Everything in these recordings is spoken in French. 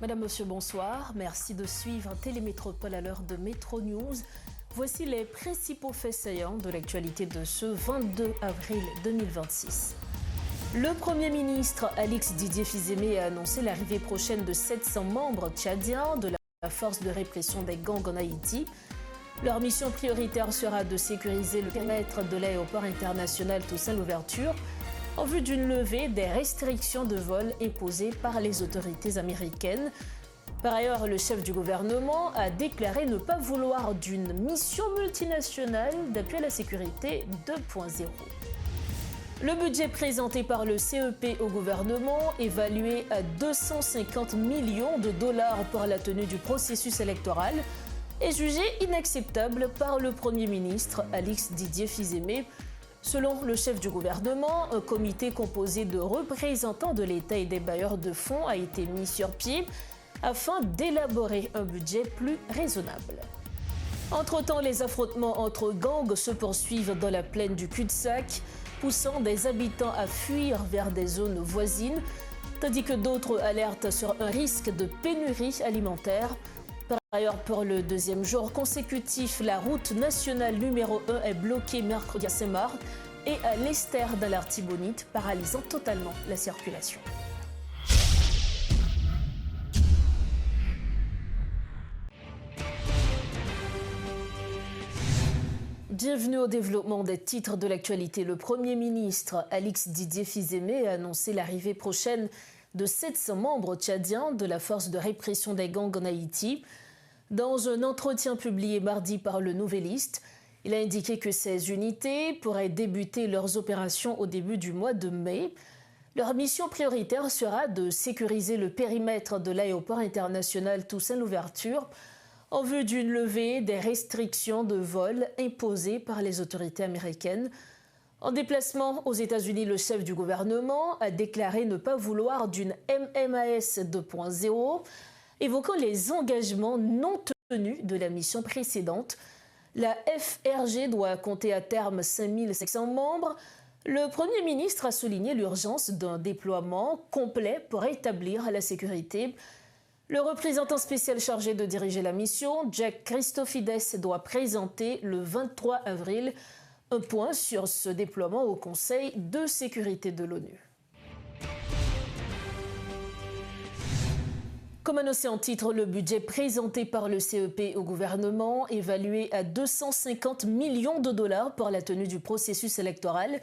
Madame, Monsieur, bonsoir. Merci de suivre Télémétropole à l'heure de Métro News. Voici les principaux faits saillants de l'actualité de ce 22 avril 2026. Le Premier ministre Alix Didier Fils-Aimé a annoncé l'arrivée prochaine de 700 membres tchadiens de la force de répression des gangs en Haïti. Leur mission prioritaire sera de sécuriser le périmètre de l'aéroport international Toussaint Louverture en vue d'une levée des restrictions de vol imposées par les autorités américaines. Par ailleurs, le chef du gouvernement a déclaré ne pas vouloir d'une mission multinationale d'appui à la sécurité 2.0. Le budget présenté par le CEP au gouvernement, évalué à 250 millions de dollars pour la tenue du processus électoral, est jugé inacceptable par le Premier ministre Alix Didier Fils-Aimé. Selon le chef du gouvernement, un comité composé de représentants de l'État et des bailleurs de fonds a été mis sur pied afin d'élaborer un budget plus raisonnable. Entre-temps, les affrontements entre gangs se poursuivent dans la plaine du cul-de-sac, poussant des habitants à fuir vers des zones voisines, tandis que d'autres alertent sur un risque de pénurie alimentaire. Par ailleurs, pour le deuxième jour consécutif, la route nationale numéro 1 est bloquée mercredi à Saint-Marc et à l'Ester dans l'Artibonite, paralysant totalement la circulation. Bienvenue au développement des titres de l'actualité. Le Premier ministre Alix Didier Fils-Aimé a annoncé l'arrivée prochaine de 700 membres tchadiens de la force de répression des gangs en Haïti. Dans un entretien publié mardi par le Nouvelliste, il a indiqué que ces unités pourraient débuter leurs opérations au début du mois de mai. Leur mission prioritaire sera de sécuriser le périmètre de l'aéroport international Toussaint Louverture en vue d'une levée des restrictions de vol imposées par les autorités américaines. En déplacement aux États-Unis, le chef du gouvernement a déclaré ne pas vouloir d'une MMAS 2.0, évoquant les engagements non tenus de la mission précédente. La FRG doit compter à terme 5500 membres. Le Premier ministre a souligné l'urgence d'un déploiement complet pour rétablir la sécurité. Le représentant spécial chargé de diriger la mission, Jack Christofides, doit présenter le 23 avril un point sur ce déploiement au Conseil de sécurité de l'ONU. Comme annoncé en titre, le budget présenté par le CEP au gouvernement, évalué à 250 millions de dollars pour la tenue du processus électoral,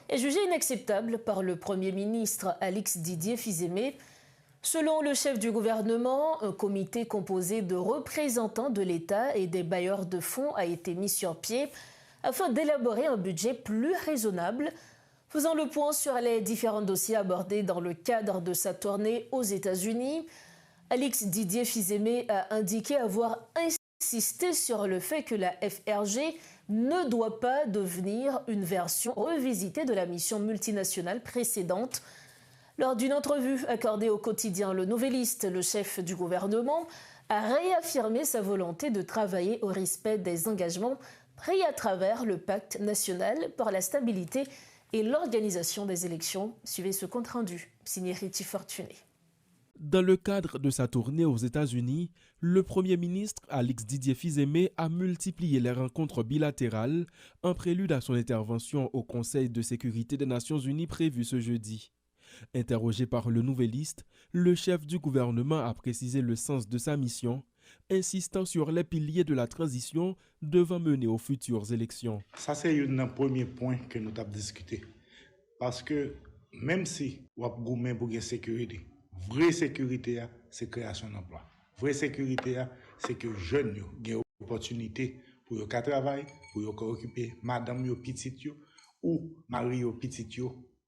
est jugé inacceptable par le Premier ministre Alix Didier Fils-Aimé. Selon le chef du gouvernement, un comité composé de représentants de l'État et des bailleurs de fonds a été mis sur pied afin d'élaborer un budget plus raisonnable. Faisant le point sur les différents dossiers abordés dans le cadre de sa tournée aux États-Unis, Alix Didier Fils-Aimé a indiqué avoir insisté sur le fait que la FRG ne doit pas devenir une version revisitée de la mission multinationale précédente. Lors d'une entrevue accordée au quotidien Le Nouvelliste, le chef du gouvernement a réaffirmé sa volonté de travailler au respect des engagements pris à travers le Pacte national pour la stabilité et l'organisation des élections. Suivez ce compte-rendu, signé Riti Fortuné. Dans le cadre de sa tournée aux États-Unis, le Premier ministre Alix Didier Fils-Aimé a multiplié les rencontres bilatérales en prélude à son intervention au Conseil de sécurité des Nations Unies prévue ce jeudi. Interrogé par le Nouvelliste, le chef du gouvernement a précisé le sens de sa mission, insistant sur les piliers de la transition devant mener aux futures élections. Ça, c'est un premier point que nous avons discuté. Parce que même si nous avons pour la sécurité, vraie sécurité, c'est la création d'emplois. Vraie sécurité, c'est que les jeunes ont une opportunité pour travailler, pour occuper madame ou petite ou mari ou petite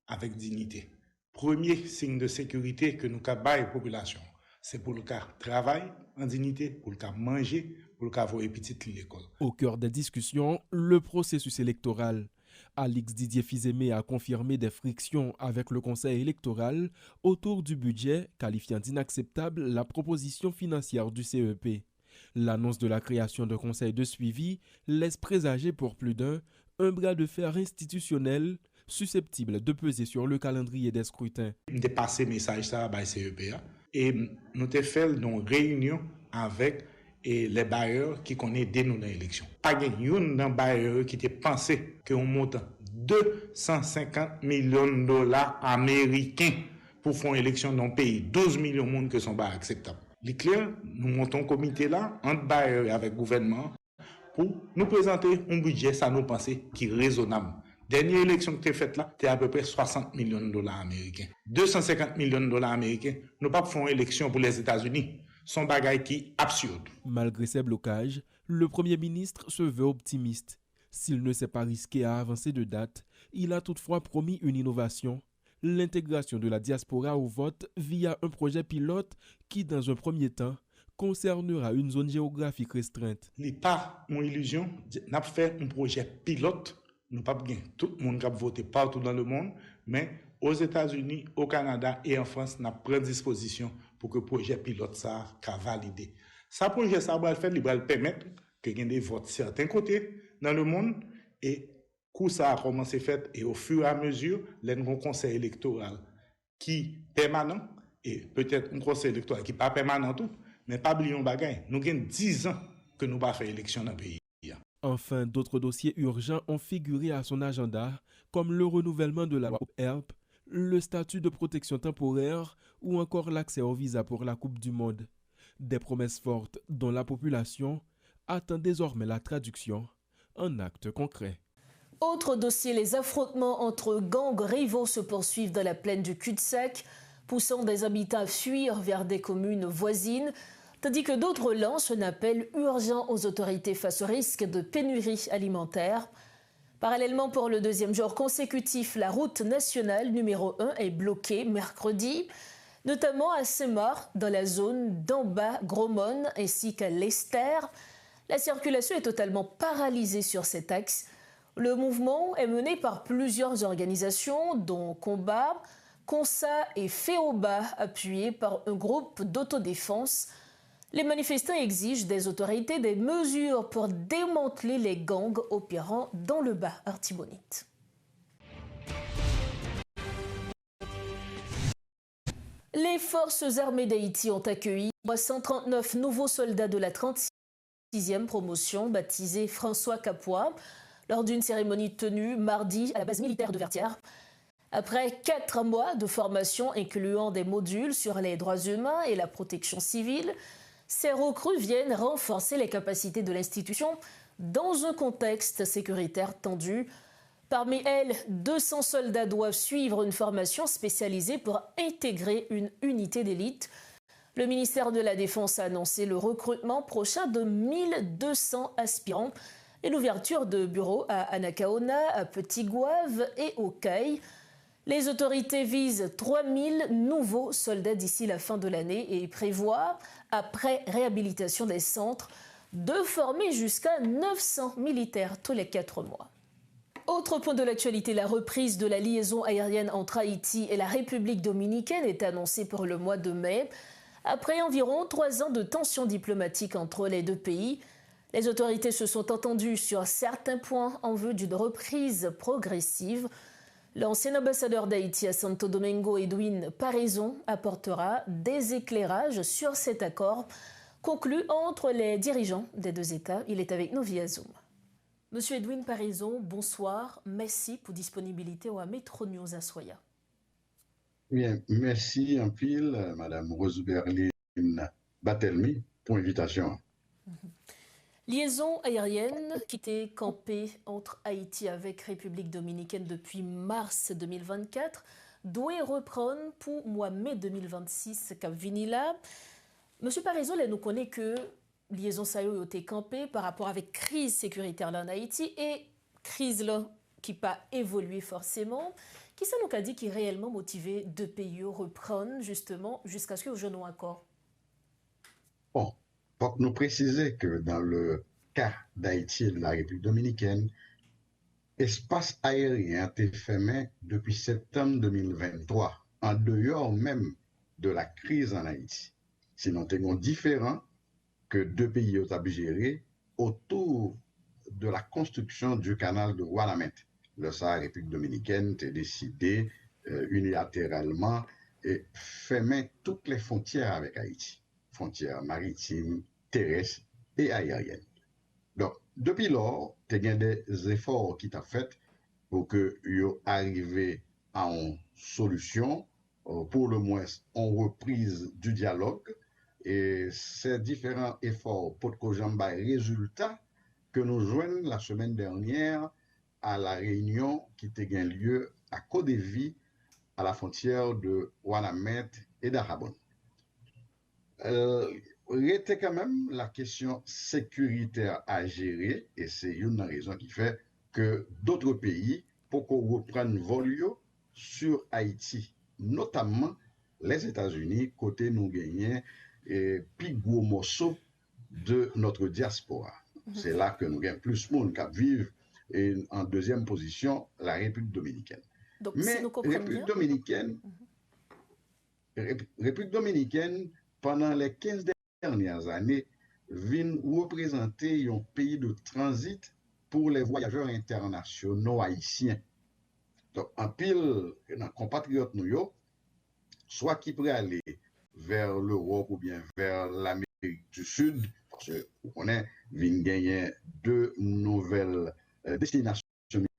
avec dignité. Premier signe de sécurité que nous avons à la population, c'est pour le cas travail en dignité, pour le cas manger, pour le cas avoir une petite l'école. Au cœur des discussions, le processus électoral. Alix Didier Fils-Aimé a confirmé des frictions avec le Conseil électoral autour du budget, qualifiant d'inacceptable la proposition financière du CEP. L'annonce de la création d'un conseil de suivi laisse présager pour plus d'un un bras de fer institutionnel susceptible de peser sur le calendrier des scrutins. Dépasser le message ça by CEP et nous avons fait une réunion avec les bailleurs qui connaissent nous dans l'élection. Pas de bailleur qui était pensé qu'on monte 250 millions de dollars américains pour faire une élection dans le pays. 12 millions de monde qui sont pas acceptables. C'est clair, nous montons un comité là, entre bailleurs et avec le gouvernement, pour nous présenter un budget, ça nous pensait, qui est raisonnable. Dernière élection que tu as faite là, tu à peu près 60 millions de dollars américains. 250 millions de dollars américains, nous ne pouvons pas faire une élection pour les États-Unis. Son bagage qui est absurde. Malgré ces blocages, le Premier ministre se veut optimiste. S'il ne s'est pas risqué à avancer de date, il a toutefois promis une innovation, l'intégration de la diaspora au vote via un projet pilote qui, dans un premier temps, concernera une zone géographique restreinte. Ce n'est pas une illusion, nous avons fait un projet pilote. Nous n'avons pas bien tout le monde qui a voté partout dans le monde, mais aux États-Unis, au Canada et en France, nous avons pris disposition pour que le projet pilote soit validé. Ce projet va permettre que y ait des votes de certains côtés dans le monde et coup ça a commencé fait et au fur et à mesure, les conseil électoral qui est permanent et peut-être un conseil électoral qui n'est pas permanent tout, mais pas oublier un bagage. Nous avons 10 ans que nous n'avons pas fait élection dans le pays. Enfin, d'autres dossiers urgents ont figuré à son agenda, comme le renouvellement de la loi HELP, le statut de protection temporaire ou encore l'accès au visa pour la Coupe du Monde. Des promesses fortes dont la population attend désormais la traduction en actes concrets. Autre dossier, les affrontements entre gangs rivaux se poursuivent dans la plaine du cul-de-sac, poussant des habitants à fuir vers des communes voisines, tandis que d'autres lancent un appel urgent aux autorités face au risque de pénurie alimentaire. Parallèlement, pour le deuxième jour consécutif, la route nationale numéro 1 est bloquée mercredi, notamment à Saint-Marc, dans la zone d'Amba-Grosmont ainsi qu'à l'Ester. La circulation est totalement paralysée sur cet axe. Le mouvement est mené par plusieurs organisations, dont Combat, Consa et Féoba, appuyés par un groupe d'autodéfense. Les manifestants exigent des autorités des mesures pour démanteler les gangs opérant dans le bas Artibonite. Les forces armées d'Haïti ont accueilli 339 nouveaux soldats de la 36e promotion baptisée François Capois lors d'une cérémonie tenue mardi à la base militaire de Vertières. Après 4 mois de formation incluant des modules sur les droits humains et la protection civile, ces recrues viennent renforcer les capacités de l'institution dans un contexte sécuritaire tendu. Parmi elles, 200 soldats doivent suivre une formation spécialisée pour intégrer une unité d'élite. Le ministère de la Défense a annoncé le recrutement prochain de 1200 aspirants et l'ouverture de bureaux à Anacaona, à Petit-Gouave et au Caille. Les autorités visent 3000 nouveaux soldats d'ici la fin de l'année et prévoient, après réhabilitation des centres, de former jusqu'à 900 militaires tous les 4 mois. Autre point de l'actualité, la reprise de la liaison aérienne entre Haïti et la République dominicaine est annoncée pour le mois de mai. Après environ 3 ans de tensions diplomatiques entre les deux pays, les autorités se sont entendues sur certains points en vue d'une reprise progressive. L'ancien ambassadeur d'Haïti à Santo Domingo, Edwin Paraison, apportera des éclairages sur cet accord conclu entre les dirigeants des deux États. Il est avec nous via Zoom. Monsieur Edwin Paraison, bonsoir. Merci pour disponibilité au Métro News à Soya. Bien, merci en pile, Madame Rose-Berline Batelmi, pour l'invitation. Liaison aérienne qui était campée entre Haïti avec République dominicaine depuis mars 2024 doit reprendre pour mois mai 2026 cap Vinila. Monsieur Paraison, nous connaît que liaison ça a été campée par rapport avec crise sécuritaire là en Haïti et crise là qui pas évolué forcément. Qui ça nous a dit qui est réellement motivé deux pays reprendre justement jusqu'à ce que nous un accord? Bon. Faut nous préciser que dans le cas d'Haïti et de la République dominicaine, l'espace aérien a été fermé depuis septembre 2023, en dehors même de la crise en Haïti. Sinon, c'est différent que deux pays ont géré autour de la construction du canal de Guanamette. La République dominicaine a décidé unilatéralement fermer toutes les frontières avec Haïti, frontières maritimes, terrestres et aériennes. Donc, depuis lors, il y a des efforts qui sont faits pour que vous arriviez à une solution, pour le moins en reprise du dialogue. Et ces différents efforts pour que j'en baille résultat que nous joignons la semaine dernière à la réunion qui a eu lieu à Côte-d'Ivoire, à la frontière de Ouanamet et d'Arabon. Reste quand même la question sécuritaire à gérer, et c'est une raison qui fait que d'autres pays, pour qu'on reprenne vol sur Haïti, notamment les États-Unis, côté nous gagnons et plus gros morceau de notre diaspora. C'est là que nous gagnons plus de monde qui vivent, et en deuxième position, la République dominicaine. Donc, Mais si nous comprenons République dominicaine, pendant les 15 dernières années, vient représenter un pays de transit pour les voyageurs internationaux haïtiens. Donc, en pile, nos compatriotes nous, soit qui pourraient aller vers l'Europe ou bien vers l'Amérique du Sud, parce que vous connaissez, vient gagner deux nouvelles destinations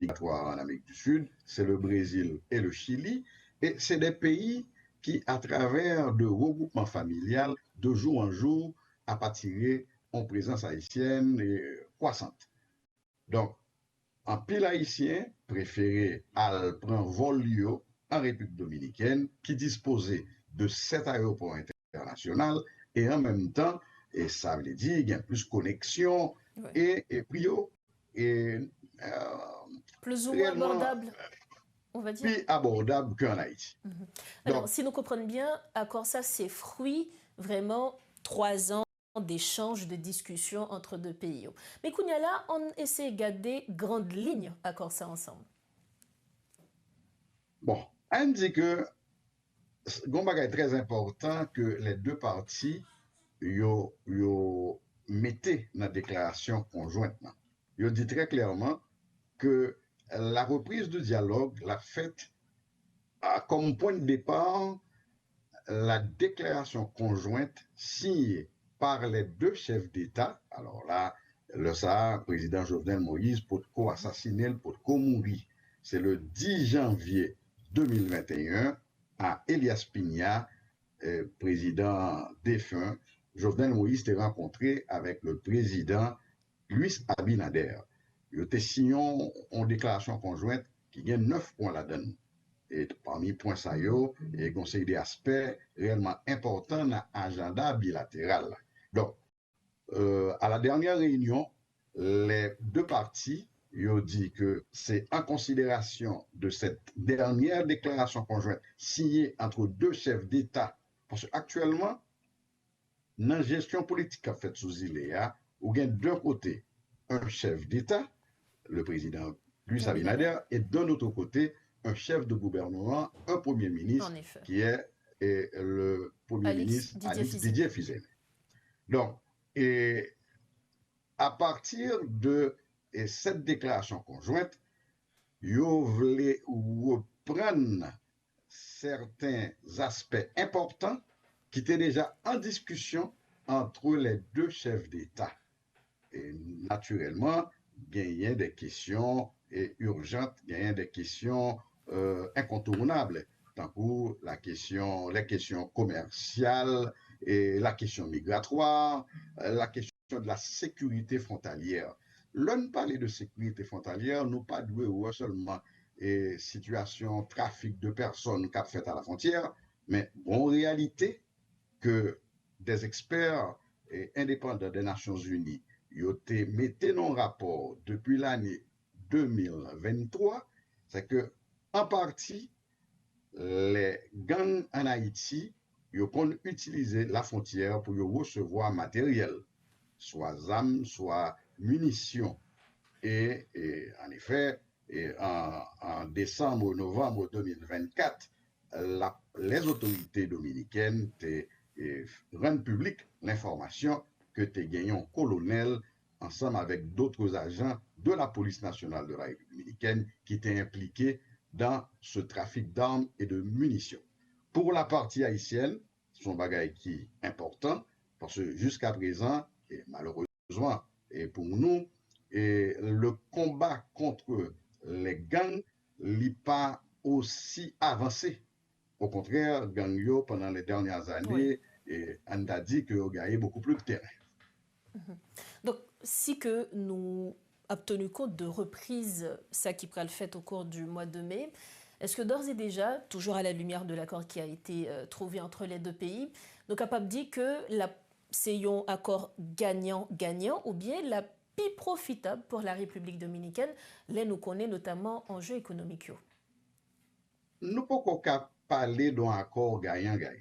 migratoires en Amérique du Sud, c'est le Brésil et le Chili, et c'est des pays qui, à travers de regroupements familiales, de jour en jour, a attiré en présence haïtienne croissante. Donc, un pile haïtien préféré à prendre vol en République dominicaine qui disposait de 7 aéroports internationaux et en même temps, et ça veut dire qu'il y a plus de connexion et prio et plus ou moins abordable, on va dire. Plus abordable qu'en Haïti. Alors, si nous comprenons bien, accord ça, c'est fruit vraiment 3 ans d'échanges, de discussions entre deux pays. Mais Kounyala, on essaie de garder grandes lignes accord ça ensemble. Bon, on dit que Gombaga est très important que les deux parties mettaient dans la déclaration conjointe. Ils dit très clairement que la reprise du dialogue l'a faite comme point de départ la déclaration conjointe signée par les deux chefs d'État. Alors là, le président Jovenel Moïse, pour assassiner, pour mourir. C'est le 10 janvier 2021 à Elias Piña, président défunt. Jovenel Moïse s'est rencontré avec le président Luis Abinader. Ils ont signé en déclaration conjointe qui gagne 9 points là-dedans. Et parmi les points ça y est, il conseille des aspects réellement importants dans l'agenda bilatéral. Donc, à la dernière réunion, les deux parties ont dit que c'est en considération de cette dernière déclaration conjointe signée entre deux chefs d'État, parce qu'actuellement, dans la gestion politique qu'a fait sous Iléa, où il y a d'un côté un chef d'État, le président Luis Abinader, et d'un autre côté, un chef de gouvernement, un premier ministre, qui est le premier ministre Didier Fizeme. Donc, et à partir de cette déclaration conjointe, vous voulez reprendre certains aspects importants qui étaient déjà en discussion entre les deux chefs d'État. Et naturellement, il y a des questions urgentes, il y a des questions incontournables, tant que les questions commerciales, et la question migratoire, la question de la sécurité frontalière. L'on parle de sécurité frontalière, nous pas doué seulement situation trafic de personnes qu'a fait à la frontière, mais en réalité que des experts indépendants des Nations Unies ont mis en rapport depuis l'année 2023, c'est que en partie les gangs en Haïti ils ont utilisé la frontière pour recevoir matériel, soit armes, soit munitions. Et en effet, en décembre, novembre 2024, les autorités dominicaines rendent publique l'information que tu gagné un colonel ensemble avec d'autres agents de la police nationale de la République dominicaine qui étaient impliqués dans ce trafic d'armes et de munitions. Pour la partie haïtienne, son bagage qui est important, parce que jusqu'à présent, et malheureusement, et pour nous, et le combat contre les gangs n'est pas aussi avancé. Au contraire, gang yo, pendant les dernières années, et on a dit que vous gagnez beaucoup plus de terrain. Donc, si que nous avons tenu compte de reprises, ça qui pourra le fait au cours du mois de mai, est-ce que d'ores et déjà, toujours à la lumière de l'accord qui a été trouvé entre les deux pays, nous sommes capables de dire que c'est un accord gagnant-gagnant ou bien la plus profitable pour la République dominicaine, là nous connaissons notamment enjeux économiques? Nous ne pouvons pas parler d'un accord gagnant-gagnant.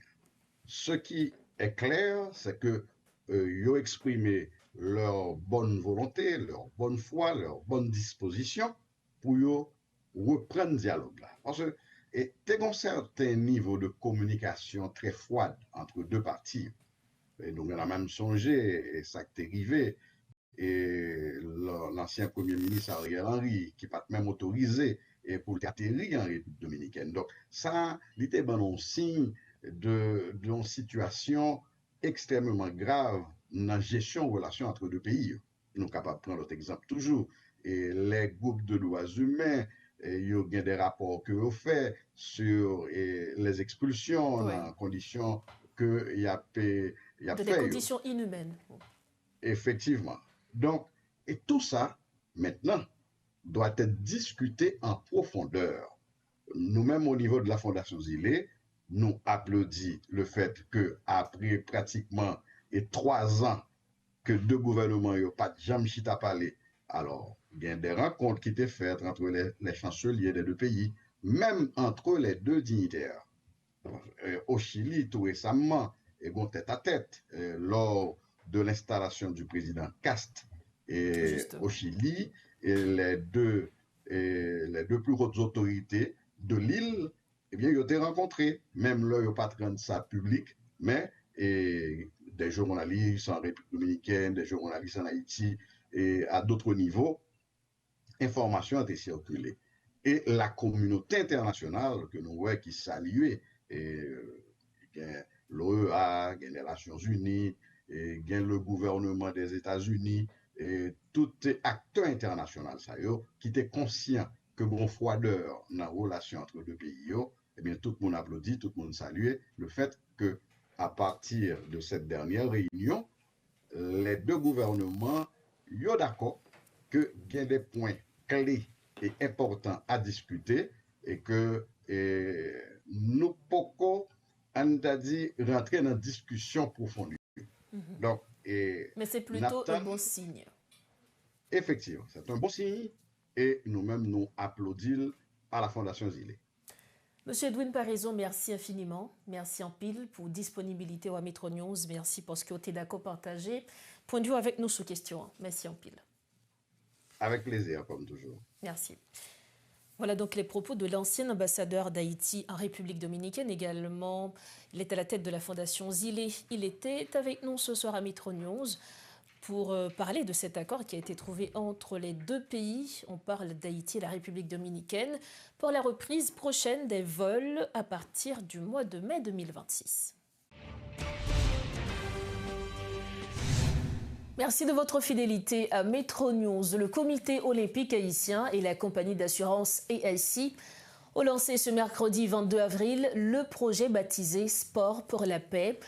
Ce qui est clair, c'est que ils ont exprimé leur bonne volonté, leur bonne foi, leur bonne disposition pour reprendre le dialogue là. Parce que il y a un certain niveau de communication très froide entre deux parties. Et donc, on a même songé, et ça qui est arrivé, et l'ancien Premier ministre Ariel Henry, qui n'a pas même autorisé pour atterrir en République dominicaine. Donc, ça, c'était un signe d'une situation extrêmement grave dans la gestion de relations entre deux pays. Nous sommes capables de prendre l'autre exemple toujours. Et les groupes de droits humains, il y a des rapports que vous faites sur les expulsions dans conditions que il y a fait. Des conditions inhumaines. Effectivement. Donc, et tout ça, maintenant, doit être discuté en profondeur. Nous-mêmes, au niveau de la Fondation Zilé, nous applaudissons le fait qu'après pratiquement 3 ans que deux gouvernements n'ont pas jamais chita parler, alors, il y a des rencontres qui étaient faites entre les chanceliers des deux pays, même entre les deux dignitaires. Au Chili, tout récemment, et bon tête-à-tête, lors de l'installation du président Cast au Chili, et les deux plus hautes autorités de l'île, eh bien, ils ont été rencontrés. Même là, ils n'ont pas rendu ça public, mais des journalistes en République dominicaine, des journalistes en Haïti, et à d'autres niveaux, information a été circulée. Et la communauté internationale que nous voyons qui saluait, l'OEA, les Nations Unies, le gouvernement des États-Unis, et tous les acteurs internationaux qui étaient conscients que bon froideur dans la relation entre deux pays, eh bien, tout le monde applaudit, tout le monde salue le fait que à partir de cette dernière réunion, les deux gouvernements sont d'accord qu'il y a des points clés et importants à discuter et que nous pouvons rentrer dans une discussion profonde. Donc, mais c'est plutôt un bon signe. Effectivement, c'est un bon signe et nous-mêmes nous applaudissons à la Fondation Zilé. Monsieur Edwin Paraison, merci infiniment. Merci en pile pour disponibilité à Metro News. Merci parce que vous êtes d'accord partagé. Point de vue avec nous sous question. Merci en pile. Avec plaisir, comme toujours. Merci. Voilà donc les propos de l'ancien ambassadeur d'Haïti en République dominicaine également. Il est à la tête de la Fondation Zilé. Il était avec nous ce soir à Metro News pour parler de cet accord qui a été trouvé entre les deux pays. On parle d'Haïti et la République dominicaine pour la reprise prochaine des vols à partir du mois de mai 2026. Merci de votre fidélité à Metro News. Le comité olympique haïtien et la compagnie d'assurance AIC ont lancé ce mercredi 22 avril le projet baptisé Sport pour la paix.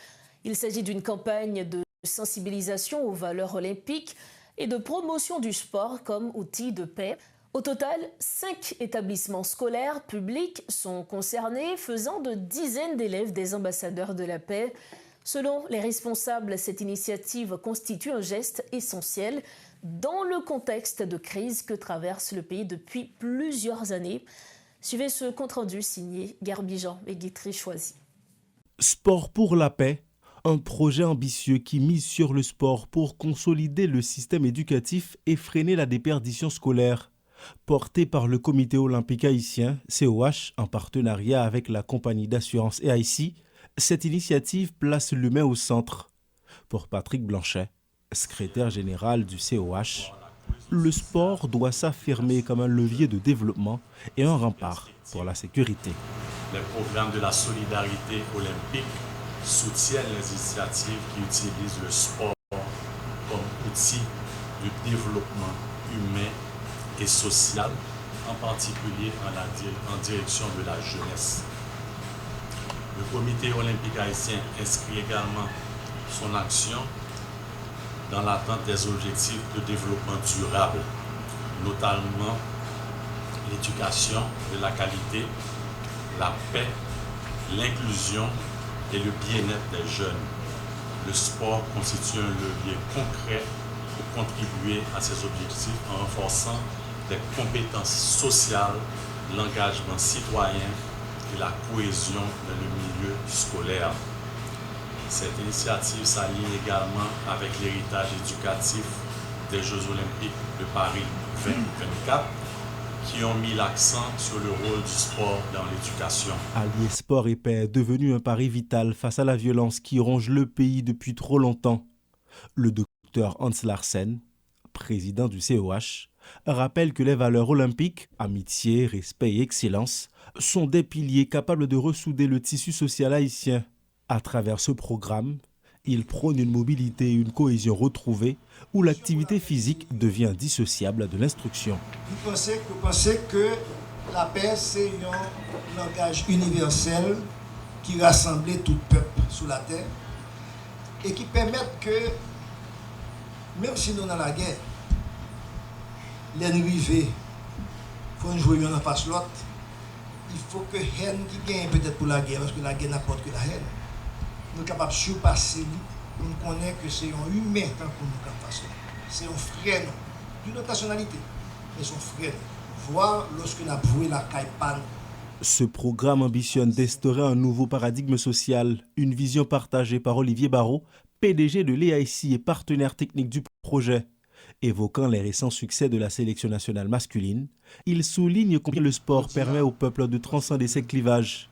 Il s'agit d'une campagne de sensibilisation aux valeurs olympiques et de promotion du sport comme outil de paix. Au total, 5 établissements scolaires publics sont concernés, faisant de dizaines d'élèves des ambassadeurs de la paix. Selon les responsables, cette initiative constitue un geste essentiel dans le contexte de crise que traverse le pays depuis plusieurs années. Suivez ce compte-rendu signé Garbijan et Guitry Choisy. Sport pour la paix, un projet ambitieux qui mise sur le sport pour consolider le système éducatif et freiner la déperdition scolaire. Porté par le comité olympique haïtien, COH, en partenariat avec la compagnie d'assurance AIC, cette initiative place l'humain au centre. Pour Patrick Blanchet, secrétaire général du COH, le sport doit s'affirmer comme un levier de développement et un rempart pour la sécurité. les programmes de la solidarité olympique soutiennent les initiatives qui utilisent le sport comme outil de développement humain et social, en particulier en direction de la jeunesse. Le Comité olympique haïtien inscrit également son action dans l'attente des objectifs de développement durable, notamment l'éducation de la qualité, la paix, l'inclusion et le bien-être des jeunes. Le sport constitue un levier concret pour contribuer à ces objectifs en renforçant les compétences sociales, l'engagement citoyen et la cohésion dans le milieu scolaire. Cette initiative s'aligne également avec l'héritage éducatif des Jeux olympiques de Paris 2024 qui ont mis l'accent sur le rôle du sport dans l'éducation. Allier sport et paix est devenu un pari vital face à la violence qui ronge le pays depuis trop longtemps. Le docteur Hans Larsen, président du COH, rappelle que les valeurs olympiques, amitié, respect et excellence, sont des piliers capables de ressouder le tissu social haïtien. À travers ce programme, il prône une mobilité et une cohésion retrouvée où l'activité physique devient dissociable de l'instruction. Vous pensez que la paix, c'est un langage universel qui rassemble tout peuple sur la terre et qui permet que, même si nous sommes dans la guerre, l'ennemi rivés, il faut jouer l'un en face l'autre. Il faut que la haine qui gagne peut-être pour la guerre, parce que la guerre n'apporte que la haine. Nous sommes capables de surpasser, nous connaissons que c'est un humain tant que nous sommes capables. C'est un frère, d'une autre nationalité, mais son frère. Voir lorsque nous avons voué la caïpane. Ce programme ambitionne d'instaurer un nouveau paradigme social, une vision partagée par Olivier Barrault, PDG de l'EIC et partenaire technique du projet. Évoquant les récents succès de la sélection nationale masculine, il souligne combien le sport permet au peuple de transcender ses clivages.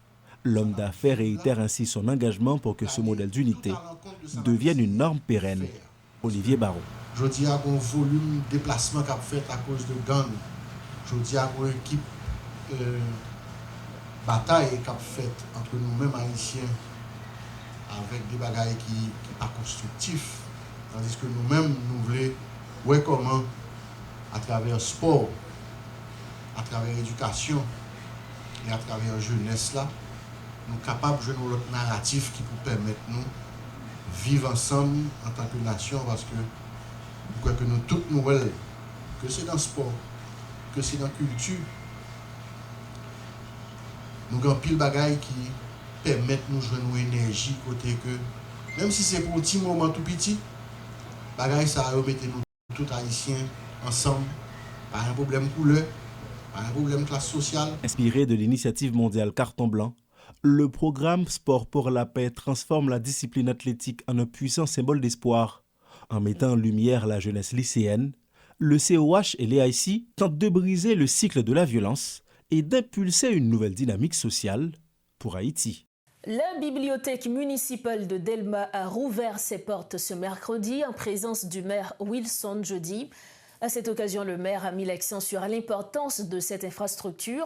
L'homme d'affaires réitère ainsi son engagement pour que ce modèle d'unité devienne une norme pérenne. Olivier Barrault. Je dis à un volume de déplacement qu'a fait à cause de gang. Je dis à une équipe bataille qu'a fait entre nous-mêmes haïtiens avec des bagailles qui sont pas constructifs. Tandis que nous-mêmes, nous voulons voir comment, à travers le sport, à travers l'éducation et à travers la jeunesse, là, nous sommes capables de jouer notre narratif qui peut permettre nous de vivre ensemble en tant que nation, parce que nous croyons que nous toutes nouvelles, que c'est dans le sport, que c'est dans la culture, nous avons pile de bagailles qui permettent de nous jouer nos énergies, côté que, même si c'est pour un petit moment tout petit, bagaille ça a remettre nous tous haïtiens ensemble, pas un problème couleur, pas un problème classe sociale. Inspiré de l'initiative mondiale Carton Blanc, le programme Sport pour la paix transforme la discipline athlétique en un puissant symbole d'espoir. En mettant en lumière la jeunesse lycéenne, le COH et l'EIC tentent de briser le cycle de la violence et d'impulser une nouvelle dynamique sociale pour Haïti. La bibliothèque municipale de Delma a rouvert ses portes ce mercredi en présence du maire Wilson Jeudi. À cette occasion, le maire a mis l'accent sur l'importance de cette infrastructure,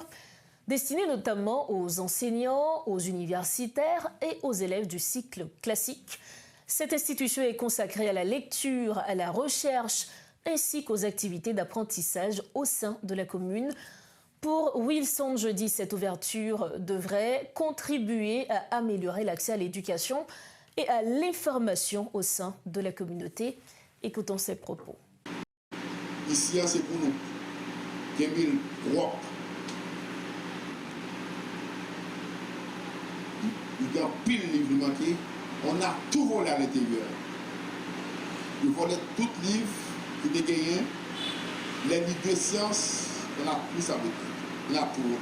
destinée notamment aux enseignants, aux universitaires et aux élèves du cycle classique. Cette institution est consacrée à la lecture, à la recherche, ainsi qu'aux activités d'apprentissage au sein de la commune. Pour Wilson Jeudi, cette ouverture devrait contribuer à améliorer l'accès à l'éducation et à l'information au sein de la communauté. Écoutons ses propos. Ici, c'est pour nous. 2003. Il y a pile de livres manqués. On a tout volé à l'intérieur. Nous volons tout livre qui étaient gagnés. Les livres de sciences, on a plus à mettre. On a tout volé.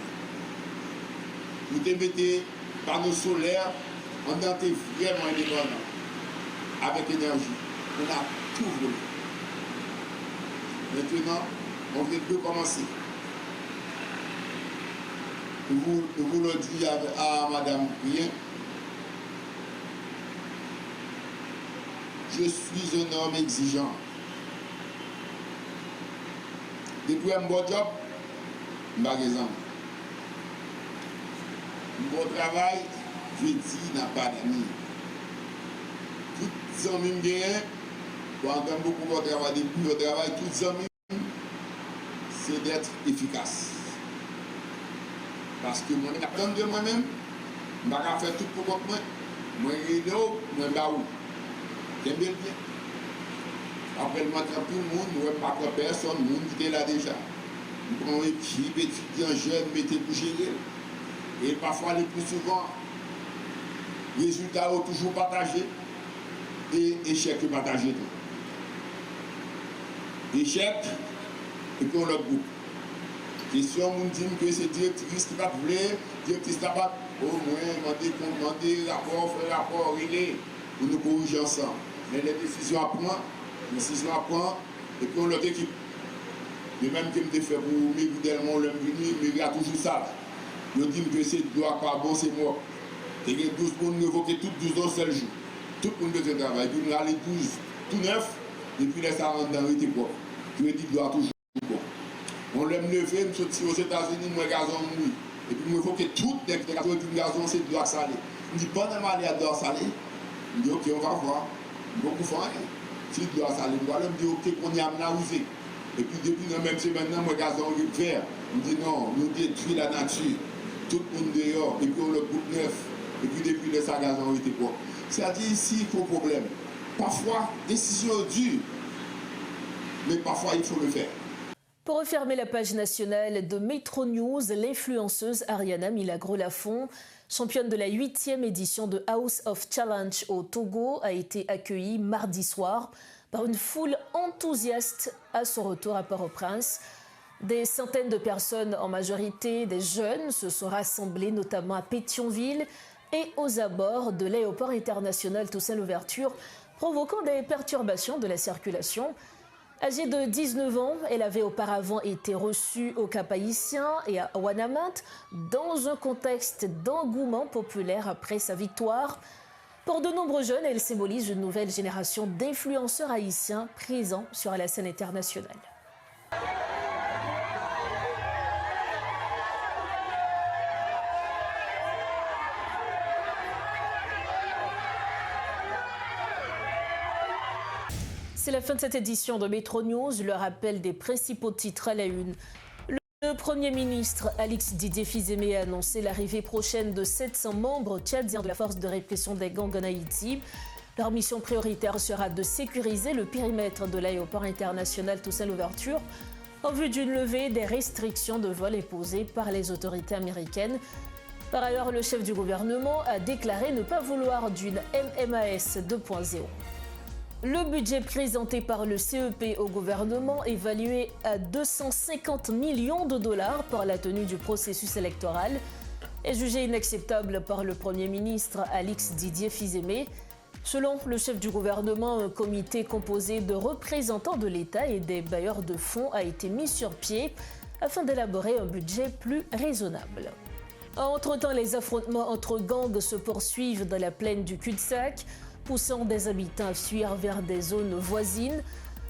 Nous te mettez panneaux solaires, on a été vraiment indépendant. Avec énergie. On a tout volé. Maintenant, on vient de commencer. Nous voulons dire à Madame Rien, je suis un homme exigeant. Depuis un bon job, magasin. Bon travail, je dis, n'a pas d'amis. Tous les amis me gagnent, pour entendre beaucoup de travail, tous les amis, c'est d'être efficace. Parce que moi, j'attends de moi-même, je ne vais pas faire tout pour moi. Moi, je suis là, moi, je suis là. J'aime bien. Après, je m'attrape tout le monde, je ne vais pas faire personne, le monde qui est là déjà. Je prends une équipe, étudiants jeunes, mettez pour gérer. Et parfois, le plus souvent, résultats sont toujours partagés et échecs partagés. Échec, et puis on le groupe. Question, on dit que c'est directrice qui va vouloir, directrice qui va au moins demander rapport, faire rapport, régler, pour nous corriger ensemble. Mais les décisions à prendre, et puis on l'autre équipe. Et même que je fais pour Miguel, l'homme venu, mais il y a toujours ça. Je dis que c'est droit pas bon, c'est moi. Et il y a 12 pour nous évoquer toutes 12 ans, seul jour. Tout le monde de travail. Puis nous allons 12, tout neuf, et puis les 40 ans, il était quoi. Je dis que doit toujours bon. On l'aime lever, nous sommes aux États-Unis, moi, gazon, oui. Et puis, nous évoquer toutes les gazons, c'est de doigt salé. On dit, pas de aller à doigt salé. On dit, ok, on va voir. Beaucoup font rien. Si doigt salé, on me dit, ok, qu'on y a amené. Et puis depuis la même semaine, moi, gazon vert. On dit non, nous détruisons la nature. Tout le monde dehors, et puis on le groupe neuf. Et puis depuis les gazon était quoi. C'est-à-dire ici, il faut problème. Parfois, décision dure, mais parfois il faut le faire. Pour refermer la page nationale de Metro News, l'influenceuse Ariana Milagro-Lafont, championne de la 8e édition de House of Challenge au Togo, a été accueillie mardi soir par une foule enthousiaste à son retour à Port-au-Prince. Des centaines de personnes, en majorité des jeunes, se sont rassemblées notamment à Pétionville et aux abords de l'aéroport international Toussaint-Louverture, provoquant des perturbations de la circulation. Âgée de 19 ans, elle avait auparavant été reçue au Cap-Haïtien et à Ouanamint dans un contexte d'engouement populaire après sa victoire. Pour de nombreux jeunes, elle symbolise une nouvelle génération d'influenceurs haïtiens présents sur la scène internationale. C'est la fin de cette édition de Metro News. Le rappel des principaux titres à la une. Le Premier ministre Alix Didier Fils-Aimé a annoncé l'arrivée prochaine de 700 membres tchadiens de la force de répression des gangs en Haïti. Leur mission prioritaire sera de sécuriser le périmètre de l'aéroport international Toussaint-Louverture en vue d'une levée des restrictions de vol imposées par les autorités américaines. Par ailleurs, le chef du gouvernement a déclaré ne pas vouloir d'une MMAS 2.0. Le budget présenté par le CEP au gouvernement, évalué à 250 millions de dollars pour la tenue du processus électoral, est jugé inacceptable par le Premier ministre Alix Didier Fils-Aimé. Selon le chef du gouvernement, un comité composé de représentants de l'État et des bailleurs de fonds a été mis sur pied afin d'élaborer un budget plus raisonnable. Entre-temps, les affrontements entre gangs se poursuivent dans la plaine du cul-de-sac, poussant des habitants à fuir vers des zones voisines,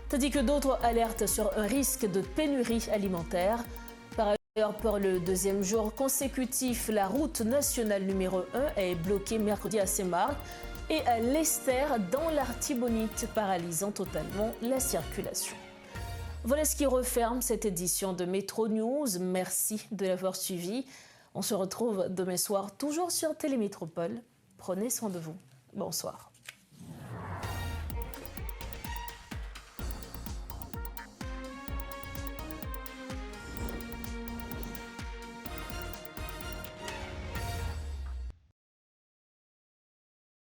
tandis que d'autres alertent sur un risque de pénurie alimentaire. Par ailleurs, pour le deuxième jour consécutif, la route nationale numéro 1 est bloquée mercredi à Saint-Marc et à l'Ester dans l'Artibonite, paralysant totalement la circulation. Voilà ce qui referme cette édition de Metro News. Merci de l'avoir suivi. On se retrouve demain soir, toujours sur Télémétropole. Prenez soin de vous. Bonsoir.